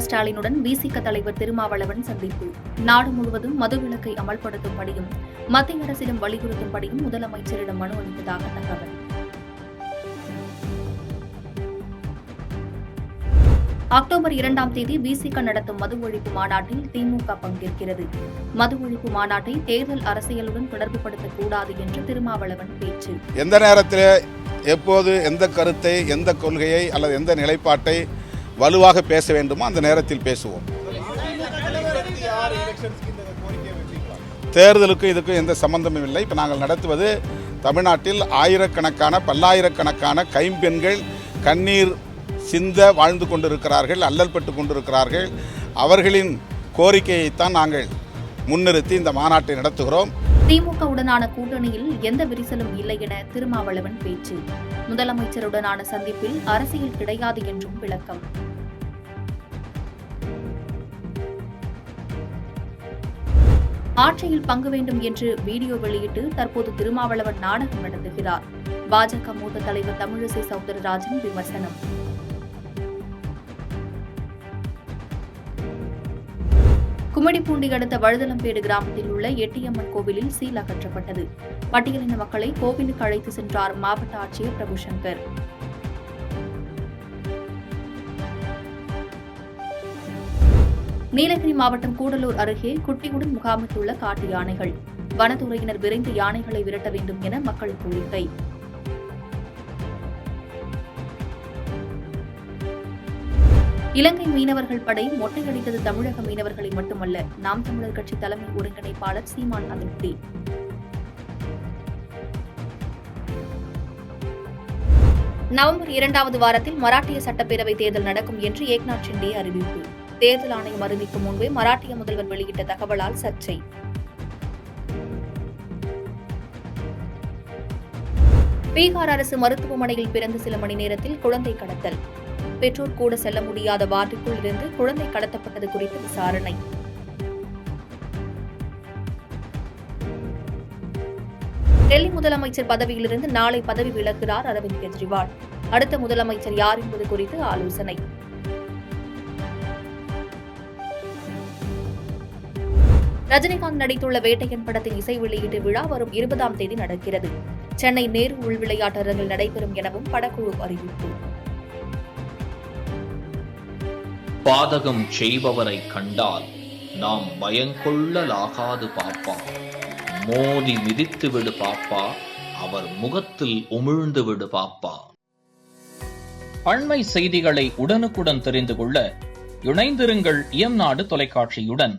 ஸ்டாலினுடன் விசிக தலைவர் திருமாவளவன் சந்திப்பு. நாடு முழுவதும் மதுவிலக்கை அமல்படுத்தும்படியும் மத்திய அரசிடம் வலியுறுத்தும்படியும் முதலமைச்சரிடம் மனு அளித்ததாக தகவல். அக்டோபர் 2ஆம் தேதி விசிக நடத்தும் மது ஒழிப்பு மாநாட்டில் திமுக பங்கேற்கிறது. மது ஒழிப்பு மாநாட்டை தேர்தல் அரசியலுடன் தொடர்புபடுத்தக்கூடாது என்று திருமாவளவன் பேச்சு. எந்த நேரத்தில் எப்போது எந்த கருத்தை, எந்த கொள்கையை அல்லது எந்த நிலைப்பாட்டை வலுவாக பேச வேண்டுமோ அந்த நேரத்தில் பேசுவோம். தேர்தலுக்கும் இதுக்கும் எந்த சம்பந்தமும் இல்லை. இப்போ நாங்கள் நடத்துவது தமிழ்நாட்டில் ஆயிரக்கணக்கான பல்லாயிரக்கணக்கான கைம்பெண்கள் கண்ணீர் சிந்த வாழ்ந்து கொண்டிருக்கிறார்கள், அல்லல்பட்டு கொண்டிருக்கிறார்கள். அவர்களின் கோரிக்கையைத்தான் நாங்கள் முன்னிறுத்தி இந்த மாநாட்டை நடத்துகிறோம். திமுகவுடனான கூட்டணியில் எந்த விரிசலும் இல்லை என திருமாவளவன் பேச்சு. முதலமைச்சருடனான சந்திப்பில் அரசியல் கிடையாது என்றும் விளக்கம். ஆட்சியில் பங்கு வேண்டும் என்று வீடியோ வெளியிட்டு தற்போது திருமாவளவன் நாடகம் நடத்துகிறார். பாஜக மூத்த தலைவர் தமிழிசை சவுந்தரராஜன் விமர்சனம். கும்மிடிப்பூண்டி அடுத்த வழுதலம்பேடு கிராமத்தில் உள்ள எட்டியம்மன் கோவிலில் சீல் அகற்றப்பட்டது. பட்டியலின மக்களை கோவிலுக்கு அழைத்து சென்றார் மாவட்ட ஆட்சியர் பிரபுசங்கர். நீலகிரி மாவட்டம் கூடலூர் அருகே குட்டியுடன் முகாமிட்டுள்ள காட்டு யானைகள். வனத்துறையினர் விரைந்து யானைகளை விரட்ட வேண்டும் என மக்கள் கோரிக்கை. இலங்கை மீனவர்கள் படை மொட்டையடித்தது தமிழக மீனவர்களை மட்டுமல்ல, நாம் தமிழர் கட்சி தலைமை ஒருங்கிணைப்பாளர் சீமான் அதிருப்தி. நவம்பர் 2வது வாரத்தில் மராட்டிய சட்டப்பேரவை தேர்தல் நடக்கும் என்று ஏக்நாத் ஷிண்டே அறிவிப்பு. தேர்தல் ஆணையம் அறிவிக்கும் முன்பே மராட்டிய முதல்வர் வெளியிட்ட தகவலால் சர்ச்சை. பீகார் அரசு மருத்துவமனையில் பிறந்த சில மணி நேரத்தில் குழந்தை கடத்தல். பெற்றோர் கூட செல்ல முடியாத வார்டுக்குள் இருந்து குழந்தை கடத்தப்பட்டது குறித்து விசாரணை. டெல்லி முதலமைச்சர் பதவியிலிருந்து நாளை பதவி விலகுகிறார் அரவிந்த் கெஜ்ரிவால். அடுத்த முதலமைச்சர் யார் என்பது குறித்து ஆலோசனை. ரஜினிகாந்த் நடித்துள்ள வேட்டையன் படத்தின் இசை வெளியீட்டு விழா வரும் 20ஆம் தேதி நடக்கிறது. சென்னை நேரு உள் விளையாட்டரங்கில் நடைபெறும் எனவும் படக்குழு அறிவிப்பு. பாதகம் செய்பவரை கண்டால் நாம் பயங்கொள்ளலாகாது பாப்பா. மோதி மிதித்து விடு பாப்பா, அவர் முகத்தில் உமிழ்ந்து விடு பாப்பா. அண்மை செய்திகளை உடனுக்குடன் தெரிந்து கொள்ள இணைந்திருங்கள் இயம்நாடு தொலைக்காட்சியுடன்.